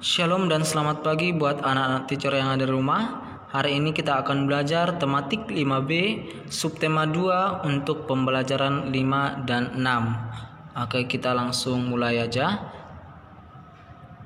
Shalom dan selamat pagi buat anak-anak teacher yang ada di rumah. Hari ini kita akan belajar tematik 5B, subtema 2 untuk pembelajaran 5 dan 6. Oke, kita langsung mulai aja.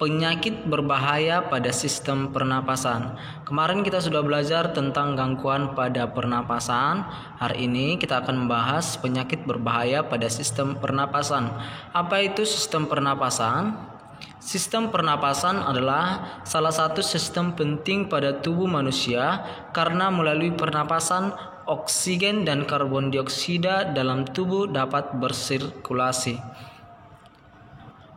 Penyakit berbahaya pada sistem pernapasan. Kemarin kita sudah belajar tentang gangguan pada pernapasan. Hari ini kita akan membahas penyakit berbahaya pada sistem pernapasan. Apa itu sistem pernapasan? Sistem pernapasan adalah salah satu sistem penting pada tubuh manusia karena melalui pernapasan oksigen dan karbon dioksida dalam tubuh dapat bersirkulasi.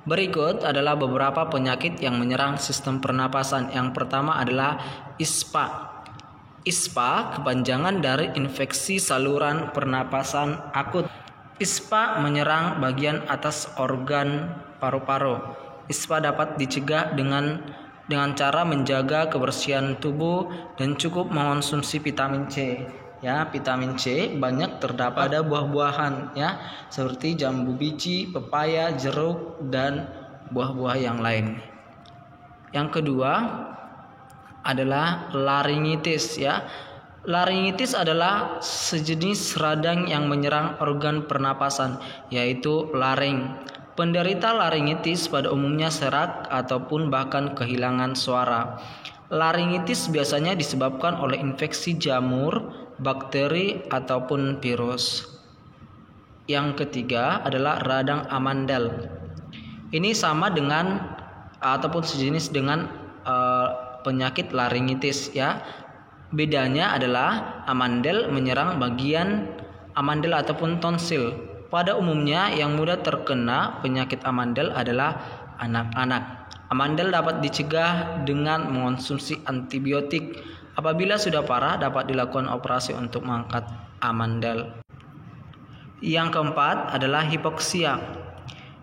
Berikut adalah beberapa penyakit yang menyerang sistem pernapasan. Yang pertama adalah ISPA. ISPA kepanjangan dari infeksi saluran pernapasan akut. ISPA menyerang bagian atas organ paru-paru. ISPA dapat dicegah dengan cara menjaga kebersihan tubuh dan cukup mengonsumsi vitamin C. Ya, vitamin C banyak terdapat pada buah-buahan ya, seperti jambu biji, pepaya, jeruk dan buah-buah yang lain. Yang kedua adalah laringitis ya. Laringitis adalah sejenis radang yang menyerang organ pernapasan, yaitu laring. Penderita laringitis pada umumnya serak ataupun bahkan kehilangan suara. Laringitis biasanya disebabkan oleh infeksi jamur, bakteri, ataupun virus. Yang ketiga adalah radang amandel. Ini sama dengan ataupun sejenis dengan penyakit laringitis ya. Bedanya adalah amandel menyerang bagian amandel ataupun tonsil. Pada umumnya yang mudah terkena penyakit amandel adalah anak-anak. Amandel dapat dicegah dengan mengonsumsi antibiotik. Apabila sudah parah dapat dilakukan operasi untuk mengangkat amandel. Yang keempat adalah hipoksia.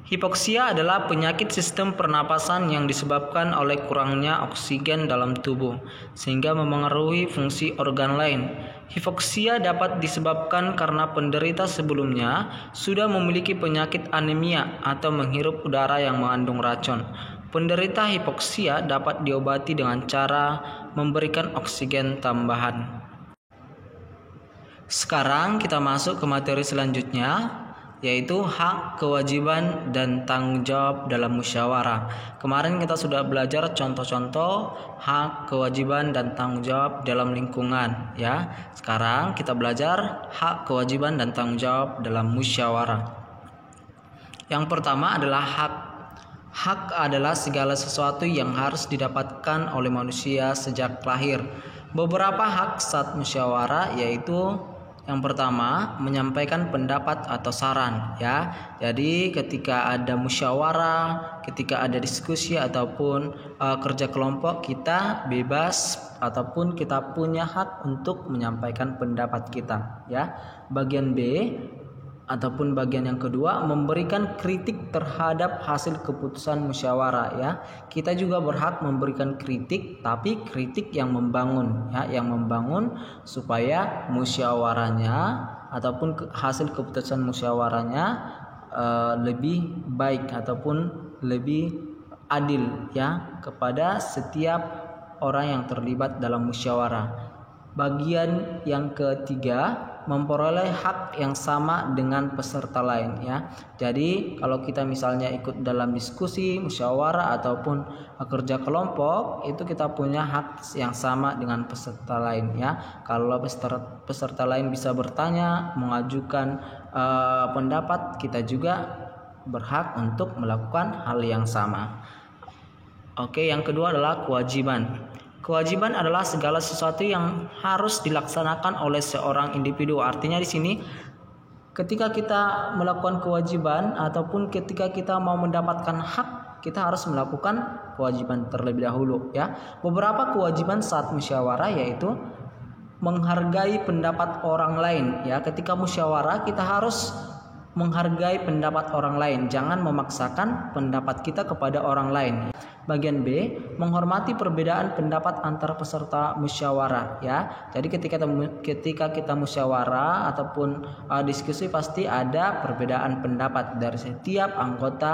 Hipoksia adalah penyakit sistem pernapasan yang disebabkan oleh kurangnya oksigen dalam tubuh, sehingga memengaruhi fungsi organ lain. Hipoksia dapat disebabkan karena penderita sebelumnya sudah memiliki penyakit anemia atau menghirup udara yang mengandung racun. Penderita hipoksia dapat diobati dengan cara memberikan oksigen tambahan. Sekarang kita masuk ke materi selanjutnya, yaitu hak, kewajiban, dan tanggung jawab dalam musyawarah. Kemarin kita sudah belajar contoh-contoh hak, kewajiban, dan tanggung jawab dalam lingkungan ya. Sekarang kita belajar hak, kewajiban, dan tanggung jawab dalam musyawarah. Yang pertama adalah hak. Hak adalah segala sesuatu yang harus didapatkan oleh manusia sejak lahir. Beberapa hak saat musyawarah yaitu yang pertama, menyampaikan pendapat atau saran ya. Jadi ketika ada musyawarah, ketika ada diskusi ataupun kerja kelompok, kita bebas ataupun kita punya hak untuk menyampaikan pendapat kita ya. Bagian B ataupun bagian yang kedua, memberikan kritik terhadap hasil keputusan musyawarah ya. Kita juga berhak memberikan kritik, tapi kritik yang membangun ya, yang membangun supaya musyawarahnya ataupun hasil keputusan musyawarahnya lebih baik ataupun lebih adil ya kepada setiap orang yang terlibat dalam musyawarah. Bagian yang ketiga, memperoleh hak yang sama dengan peserta lain ya. Jadi kalau kita misalnya ikut dalam diskusi, musyawarah ataupun kerja kelompok, itu kita punya hak yang sama dengan peserta lain ya. Kalau peserta lain bisa bertanya, mengajukan pendapat, kita juga berhak untuk melakukan hal yang sama. Oke, yang kedua adalah kewajiban. Kewajiban adalah segala sesuatu yang harus dilaksanakan oleh seorang individu. Artinya di sini ketika kita melakukan kewajiban ataupun ketika kita mau mendapatkan hak, kita harus melakukan kewajiban terlebih dahulu ya. Beberapa kewajiban saat musyawarah yaitu menghargai pendapat orang lain ya. Ketika musyawarah kita harus menghargai pendapat orang lain, jangan memaksakan pendapat kita kepada orang lain. Bagian B, menghormati perbedaan pendapat antar peserta musyawarah ya. Jadi ketika kita musyawarah ataupun diskusi pasti ada perbedaan pendapat dari setiap anggota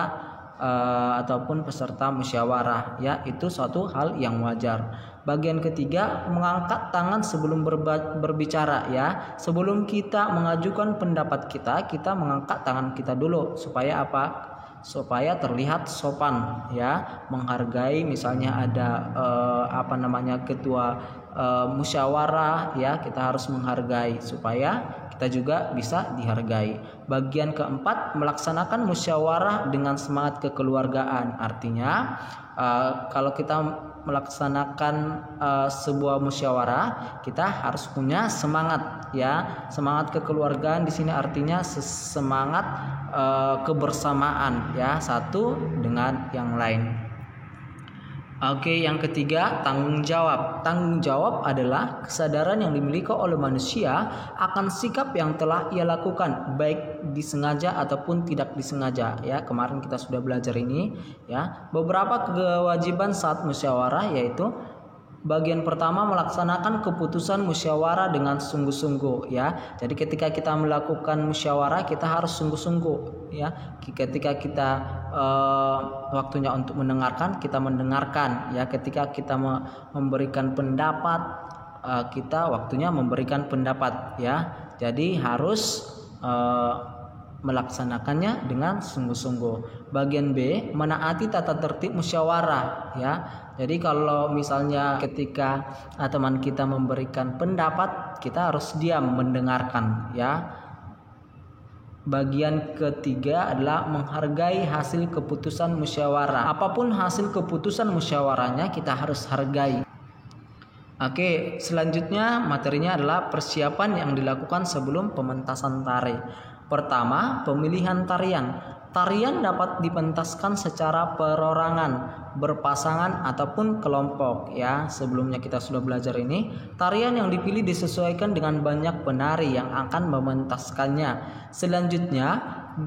ataupun peserta musyawarah, ya itu suatu hal yang wajar. Bagian ketiga, mengangkat tangan sebelum berbicara, ya. Sebelum kita mengajukan pendapat kita mengangkat tangan kita dulu supaya apa? Supaya terlihat sopan, ya, menghargai. Misalnya ada ketua musyawarah, ya, kita harus menghargai supaya kita juga bisa dihargai. Bagian keempat, melaksanakan musyawarah dengan semangat kekeluargaan. Artinya kalau kita melaksanakan sebuah musyawarah, kita harus punya semangat, ya. Semangat kekeluargaan di sini artinya semangat kebersamaan, ya, satu dengan yang lain. Oke, yang ketiga, tanggung jawab. Tanggung jawab adalah kesadaran yang dimiliki oleh manusia akan sikap yang telah ia lakukan, baik disengaja ataupun tidak disengaja, ya. Kemarin kita sudah belajar ini, ya. Beberapa kewajiban saat musyawarah yaitu bagian pertama, melaksanakan keputusan musyawarah dengan sungguh-sungguh, ya. Jadi ketika kita melakukan musyawarah, kita harus sungguh-sungguh, ya. Ketika kita waktunya untuk mendengarkan, kita mendengarkan, ya. Ketika kita memberikan pendapat, kita waktunya memberikan pendapat, ya. Jadi harus melaksanakannya dengan sungguh-sungguh. Bagian B, menaati tata tertib musyawarah, ya. Jadi kalau misalnya ketika teman kita memberikan pendapat, kita harus diam mendengarkan, ya. Bagian ketiga adalah menghargai hasil keputusan musyawarah. Apapun hasil keputusan musyawarahnya, kita harus hargai. Oke, selanjutnya materinya adalah persiapan yang dilakukan sebelum pementasan tari. Pertama, pemilihan tarian. Tarian dapat dipentaskan secara perorangan, berpasangan ataupun kelompok, ya. Sebelumnya kita sudah belajar ini. Tarian yang dipilih disesuaikan dengan banyak penari yang akan mementaskannya. Selanjutnya,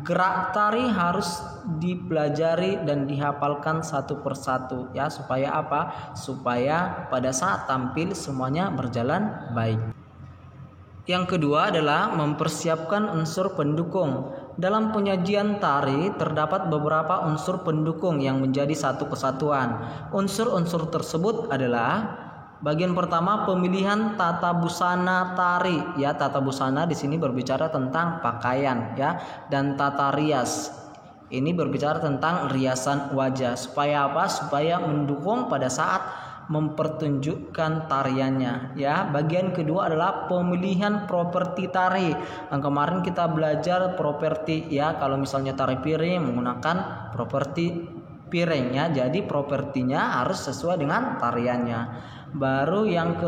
gerak tari harus dipelajari dan dihafalkan satu persatu, ya. Supaya apa? Supaya pada saat tampil semuanya berjalan baik. Yang kedua adalah mempersiapkan unsur pendukung. Dalam penyajian tari terdapat beberapa unsur pendukung yang menjadi satu kesatuan. Unsur-unsur tersebut adalah bagian pertama, pemilihan tata busana tari, ya. Tata busana di sini berbicara tentang pakaian, ya, dan tata rias. Ini berbicara tentang riasan wajah. Supaya apa? Supaya mendukung pada saat mempertunjukkan tariannya, ya. Bagian kedua adalah pemilihan properti tari. Yang kemarin kita belajar properti, ya. Kalau misalnya tari piring menggunakan properti piring, ya. Jadi propertinya harus sesuai dengan tariannya. Baru yang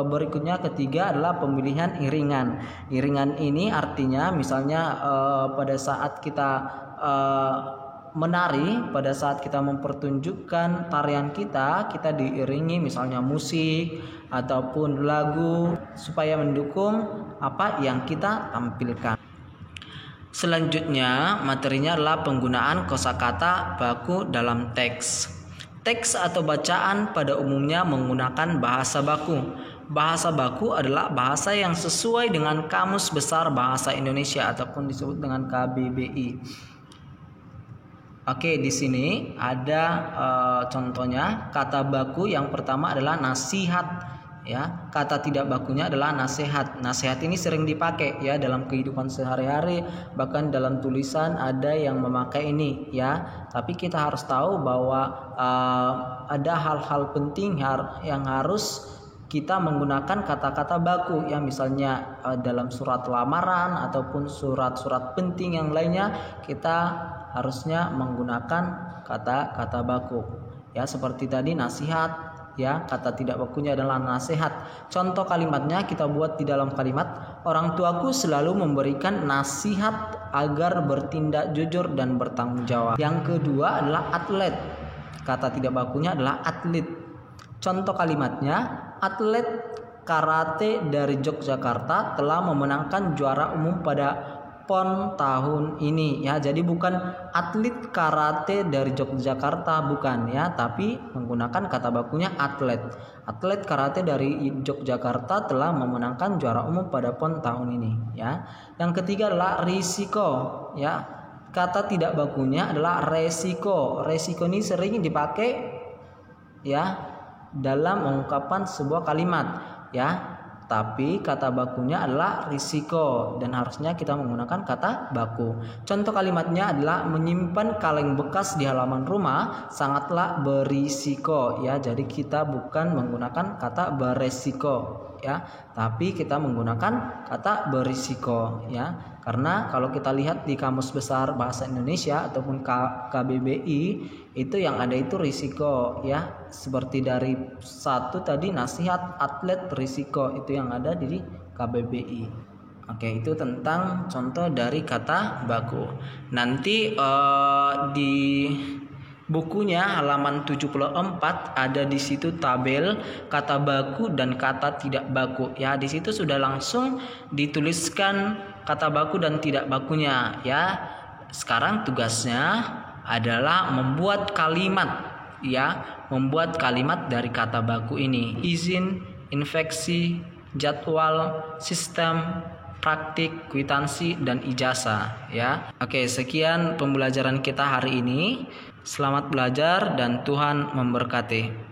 berikutnya ketiga adalah pemilihan iringan. Iringan ini artinya misalnya pada saat kita menari, pada saat kita mempertunjukkan tarian kita diiringi misalnya musik ataupun lagu supaya mendukung apa yang kita tampilkan. Selanjutnya materinya adalah penggunaan kosakata baku dalam teks. Teks atau bacaan pada umumnya menggunakan bahasa baku. Bahasa baku adalah bahasa yang sesuai dengan Kamus Besar Bahasa Indonesia ataupun disebut dengan KBBI. Oke, di sini ada contohnya. Kata baku yang pertama adalah nasihat, ya. Kata tidak bakunya adalah nasihat. Nasihat ini sering dipakai, ya, dalam kehidupan sehari-hari, bahkan dalam tulisan ada yang memakai ini, ya. Tapi kita harus tahu bahwa ada hal-hal penting yang harus kita menggunakan kata-kata baku, ya. Misalnya dalam surat lamaran ataupun surat-surat penting yang lainnya, kita harusnya menggunakan kata-kata baku, ya. Seperti tadi nasihat, ya, kata tidak bakunya adalah nasihat. Contoh kalimatnya kita buat di dalam kalimat, orang tuaku selalu memberikan nasihat agar bertindak jujur dan bertanggung jawab. Yang kedua adalah atlet. Kata tidak bakunya adalah atlet. Contoh kalimatnya, atlet karate dari Yogyakarta telah memenangkan juara umum pada PON tahun ini, ya. Jadi bukan atlet karate dari Yogyakarta, bukan, ya, tapi menggunakan kata bakunya atlet. Atlet karate dari Yogyakarta telah memenangkan juara umum pada PON tahun ini, ya. Yang ketiga adalah risiko, ya. kata tidak bakunya adalah resiko. Resiko ini sering dipakai ya dalam mengungkapkan sebuah kalimat ya. Tapi kata bakunya adalah risiko dan harusnya kita menggunakan kata baku. Contoh kalimatnya adalah menyimpan kaleng bekas di halaman rumah sangatlah berisiko ya. Jadi kita bukan menggunakan kata beresiko ya, tapi kita menggunakan kata berisiko ya. Karena kalau kita lihat di Kamus Besar Bahasa Indonesia ataupun KBBI itu yang ada itu risiko ya. Seperti dari satu tadi nasihat atlet risiko itu yang ada di KBBI. Oke, itu tentang contoh dari kata baku. Nanti di bukunya halaman 74 ada di situ tabel kata baku dan kata tidak baku ya. Di situ sudah langsung dituliskan kata baku dan tidak bakunya ya. Sekarang tugasnya adalah membuat kalimat ya, membuat kalimat dari kata baku ini. Izin, infeksi, jadwal, sistem, praktik, kwitansi, dan ijazah ya. Oke, sekian pembelajaran kita hari ini. Selamat belajar dan Tuhan memberkati.